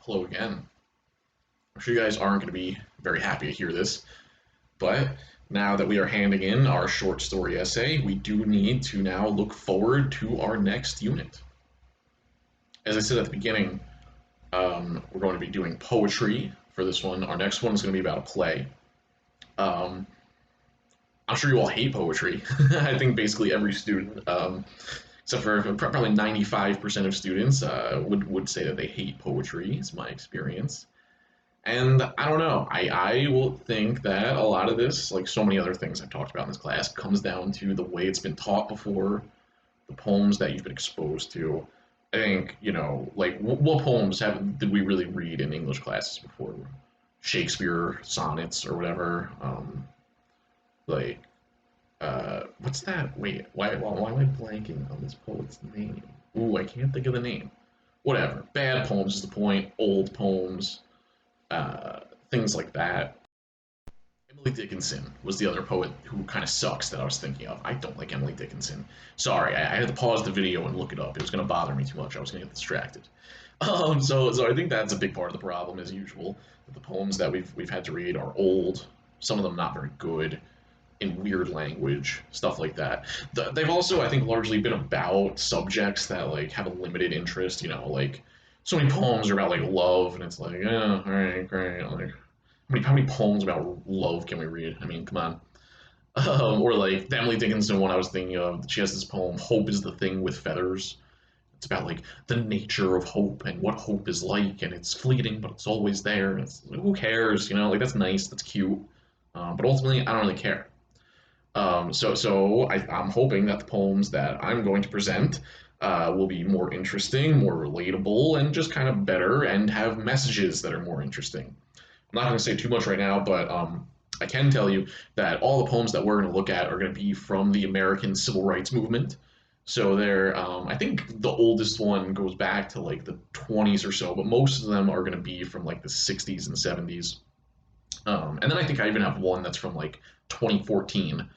Hello again. I'm sure you guys aren't going to be very happy to hear this, but now that we are handing in our short story essay, we do need to now look forward to our next unit. As I said at the beginning, we're going to be doing poetry for this one. Our next one is going to be about a play. Um, I'm sure you all hate poetry. I think basically every student, except for probably 95% of students, would say that they hate poetry. Is my experience. And I don't know. I will think that a lot of this, like so many other things I've talked about in this class, comes down to the way it's been taught before, the poems that you've been exposed to. I think, like what poems did we really read in English classes before? Shakespeare sonnets or whatever. Like, what's that? Wait, why am I blanking on this poet's name? Ooh, I can't think of the name. Whatever. Bad poems is the point. Old poems, uh, things like that. Emily Dickinson was the other poet who kind of sucks that I was thinking of. I don't like Emily Dickinson. Sorry, I had to pause the video and look it up. It was going to bother me too much. I was going to get distracted. So I think that's a big part of the problem, as usual. That the poems that we've had to read are old. Some of them not very good, in weird language, stuff like that. They've also, I think, largely been about subjects that like have a limited interest. Like so many poems are about like love, and it's like, yeah, all right, great. Like, how many poems about love can we read? I mean, come on. Or like the Emily Dickinson one I was thinking of. She has this poem, "Hope is the thing with feathers." It's about like the nature of hope and what hope is like, and it's fleeting, but it's always there. And it's who cares? Like that's nice, that's cute, but ultimately I don't really care. I'm hoping that the poems that I'm going to present will be more interesting, more relatable, and just kind of better, and have messages that are more interesting. I'm not going to say too much right now, but I can tell you that all the poems that we're going to look at are going to be from the American Civil Rights Movement. So I think the oldest one goes back to like the 20s or so, but most of them are going to be from like the 60s and 70s. And then I think I even have one that's from like 2014.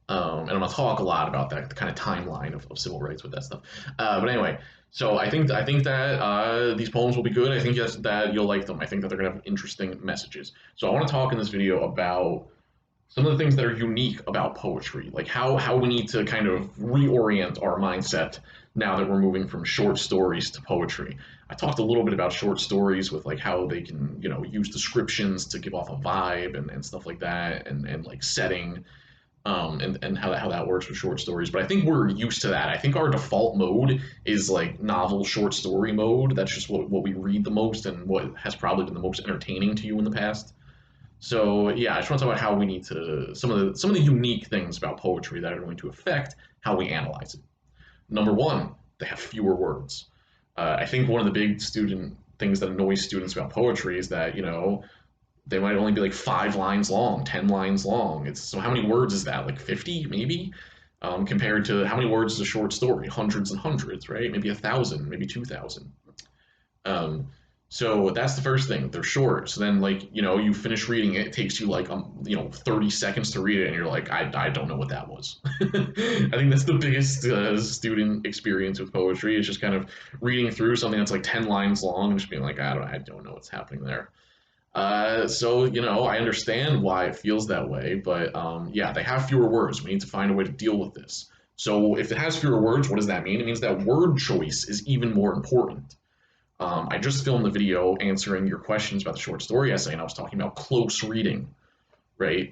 And I'm gonna talk a lot about that, the kind of timeline of civil rights with that stuff. But anyway, so I think that these poems will be good. I think that you'll like them. I think that they're gonna have interesting messages. So I want to talk in this video about some of the things that are unique about poetry, like how we need to kind of reorient our mindset now that we're moving from short stories to poetry. I talked a little bit about short stories with like how they can, use descriptions to give off a vibe and stuff like that, and like setting, and how that works with short stories. But I think we're used to that. I think our default mode is like novel short story mode. That's just what we read the most and what has probably been the most entertaining to you in the past. So yeah, I just want to talk about how we need to some of the unique things about poetry that are going to affect how we analyze it. Number one, they have fewer words. I think one of the big student things that annoys students about poetry is that they might only be like 5 lines long, 10 lines long. So how many words is that? Like 50 maybe, compared to how many words is a short story? Hundreds and hundreds, right? Maybe 1,000, maybe 2,000. Um, so that's the first thing. They're short. So then, like, you finish reading it, it takes you like 30 seconds to read it, and you're like, I don't know what that was. I think that's the biggest student experience with poetry. It's just kind of reading through something that's like 10 lines long and just being like, I don't know what's happening there. I understand why it feels that way, but yeah, they have fewer words. We need to find a way to deal with this. So if it has fewer words, what does that mean? It means that word choice is even more important. I just filmed the video answering your questions about the short story essay, and I was talking about close reading, right?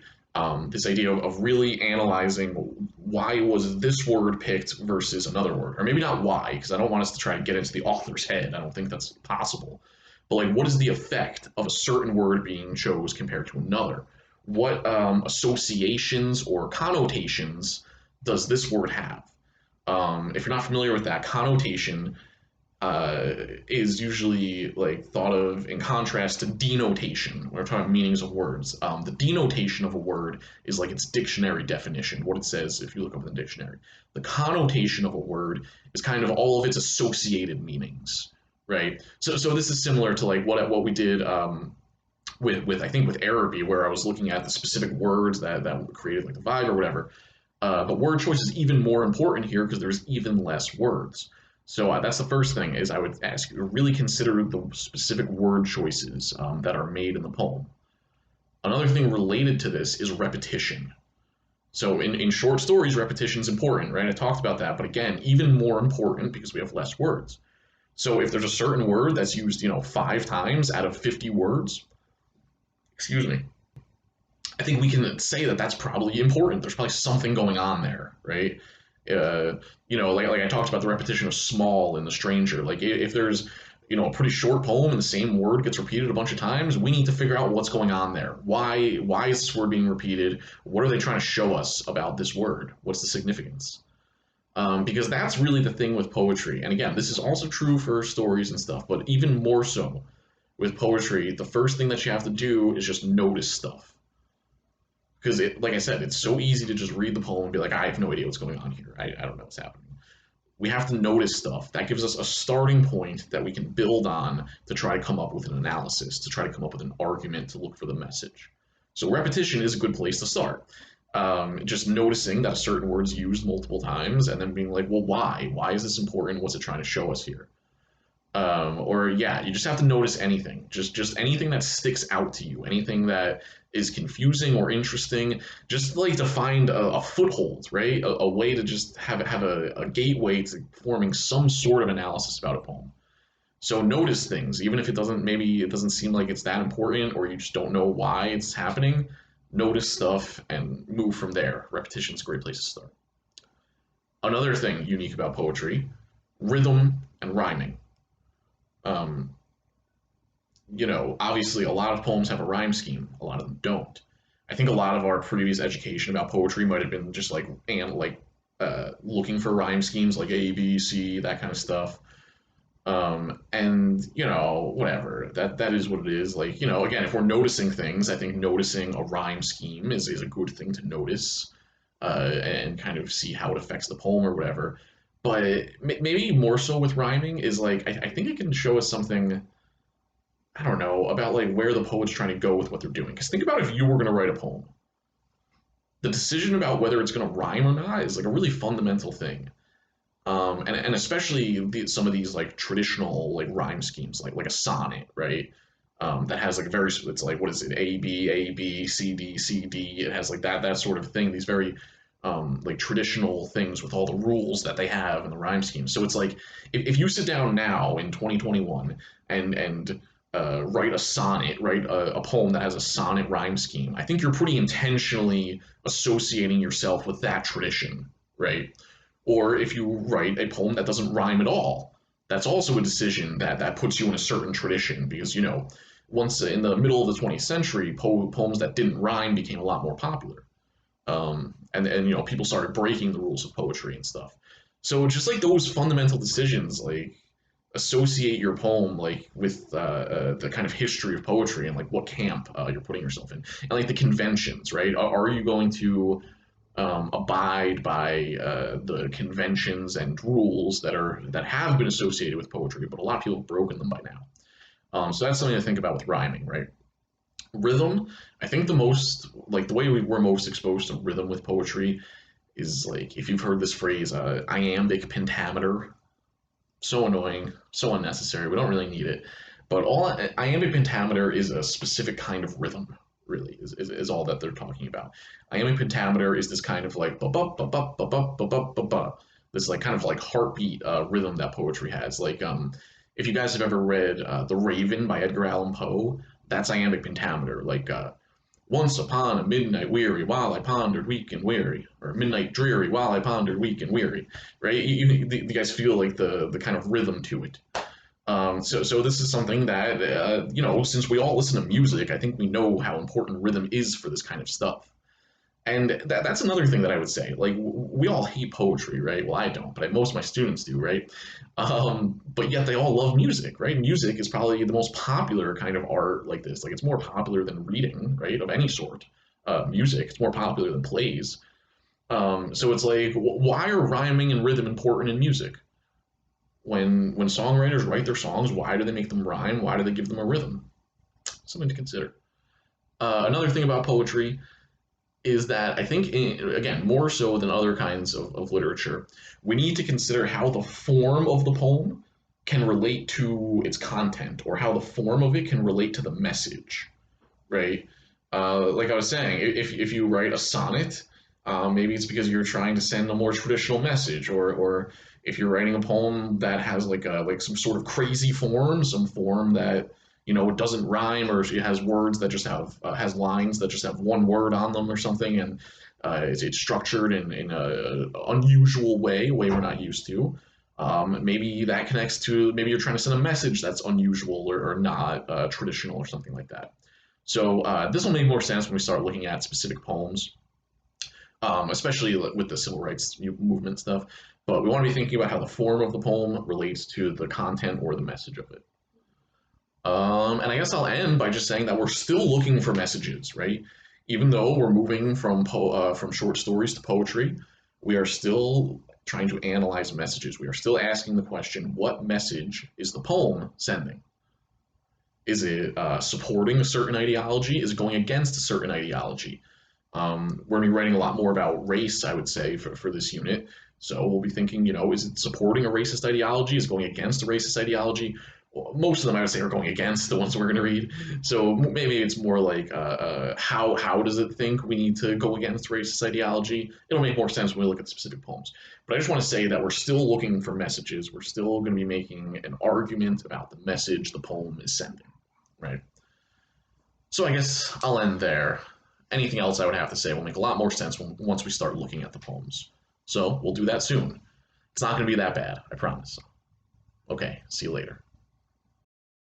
This idea of really analyzing why was this word picked versus another word, or maybe not why, because I don't want us to try to get into the author's head. I don't think that's possible. But like, what is the effect of a certain word being chose compared to another? What associations or connotations does this word have? If you're not familiar with that, connotation is usually like thought of in contrast to denotation. We're talking about meanings of words. The denotation of a word is like its dictionary definition, what it says if you look up in the dictionary. The connotation of a word is kind of all of its associated meanings, right? So this is similar to like what we did with I think with Araby, where I was looking at the specific words that created like the vibe or whatever. But word choice is even more important here because there's even less words. So that's the first thing is I would ask you to really consider the specific word choices that are made in the poem. Another thing related to this is repetition. So in short stories, repetition is important, right? I talked about that, but again, even more important because we have less words. So if there's a certain word that's used, 5 times out of 50 words, excuse me, I think we can say that that's probably important. There's probably something going on there, right? Like I talked about the repetition of small in The Stranger. Like if there's, a pretty short poem and the same word gets repeated a bunch of times, we need to figure out what's going on there. Why is this word being repeated? What are they trying to show us about this word? What's the significance? Because that's really the thing with poetry. And again, this is also true for stories and stuff, but even more so with poetry, the first thing that you have to do is just notice stuff. Because like I said, it's so easy to just read the poem and be like, I have no idea what's going on here. I don't know what's happening. We have to notice stuff. That gives us a starting point that we can build on to try to come up with an analysis, to try to come up with an argument to look for the message. So repetition is a good place to start. Just noticing that a certain word's used multiple times and then being like, well, why? Why is this important? What's it trying to show us here? Or yeah, you just have to notice anything, just anything that sticks out to you, anything that is confusing or interesting, just like to find a foothold, right? A way to just have a gateway to forming some sort of analysis about a poem. So notice things, even if maybe it doesn't seem like it's that important, or you just don't know why it's happening. Notice stuff and move from there. Repetition is a great place to start. Another thing unique about poetry: rhythm and rhyming. Um, obviously a lot of poems have a rhyme scheme, a lot of them don't. I think a lot of our previous education about poetry might have been just looking for rhyme schemes like A, B, C, that kind of stuff. And whatever. That is what it is. Like, again, if we're noticing things, I think noticing a rhyme scheme is a good thing to notice, and kind of see how it affects the poem or whatever. But maybe more so with rhyming is like I think it can show us something, I don't know, about like where the poet's trying to go with what they're doing. Because think about if you were going to write a poem, the decision about whether it's going to rhyme or not is like a really fundamental thing. And especially some of these like traditional like rhyme schemes, like a sonnet, right? That has like it's like, what is it, A B C D C D. It has like that sort of thing. These very like traditional things with all the rules that they have in the rhyme scheme. So it's like if you sit down now in 2021 and write a sonnet, write a poem that has a sonnet rhyme scheme, I think you're pretty intentionally associating yourself with that tradition, right? Or if you write a poem that doesn't rhyme at all, that's also a decision that puts you in a certain tradition because, once in the middle of the 20th century, poems that didn't rhyme became a lot more popular. And people started breaking the rules of poetry and stuff. So just like those fundamental decisions, like associate your poem like with the kind of history of poetry and like what camp you're putting yourself in, and like the conventions, right? Are you going to abide by the conventions and rules that have been associated with poetry, but a lot of people have broken them by now. So that's something to think about with rhyming, right? Rhythm, I think the way we're most exposed to rhythm with poetry is like, if you've heard this phrase, iambic pentameter. So annoying, so unnecessary. We don't really need it. But all iambic pentameter is a specific kind of rhythm, really, is all that they're talking about. Iambic pentameter is this kind of like ba ba ba ba ba ba ba ba ba ba. This like kind of like heartbeat rhythm that poetry has. Like if you guys have ever read The Raven by Edgar Allan Poe, that's iambic pentameter. Like once upon a midnight weary, while I pondered weak and weary, or midnight dreary, while I pondered weak and weary, right? You guys feel like the kind of rhythm to it. So this is something that since we all listen to music, I think we know how important rhythm is for this kind of stuff. And that's another thing that I would say. Like we all hate poetry, right? Well, I don't, but most of my students do, right? But yet they all love music, right? Music is probably the most popular kind of art like this. Like it's more popular than reading, right? Of any sort. Music, it's more popular than plays. So it's like, why are rhyming and rhythm important in music? When songwriters write their songs, why do they make them rhyme? Why do they give them a rhythm? Something to consider. Another thing about poetry, is that I think, again, more so than other kinds of literature, we need to consider how the form of the poem can relate to its content, or how the form of it can relate to the message, right? Like I was saying, if you write a sonnet, maybe it's because you're trying to send a more traditional message, or if you're writing a poem that has like some sort of crazy form, some form that it doesn't rhyme, or it has words that just have has lines that just have one word on them or something, and it's structured in a unusual way, a way we're not used to. Maybe that connects to, maybe you're trying to send a message that's unusual, or not traditional, or something like that. So this will make more sense when we start looking at specific poems, especially with the civil rights movement stuff. But we want to be thinking about how the form of the poem relates to the content or the message of it. And I guess I'll end by just saying that we're still looking for messages, right? Even though we're moving from short stories to poetry, we are still trying to analyze messages. We are still asking the question, what message is the poem sending? Is it supporting a certain ideology? Is it going against a certain ideology? We're going to be writing a lot more about race, I would say, for this unit. So we'll be thinking, is it supporting a racist ideology? Is it going against a racist ideology? Well, most of them, I would say, are going against the ones we're going to read. So maybe it's more like, how does it think we need to go against racist ideology? It'll make more sense when we look at specific poems. But I just want to say that we're still looking for messages. We're still going to be making an argument about the message the poem is sending, right? So I guess I'll end there. Anything else I would have to say will make a lot more sense once we start looking at the poems. So we'll do that soon. It's not going to be that bad, I promise. Okay, see you later.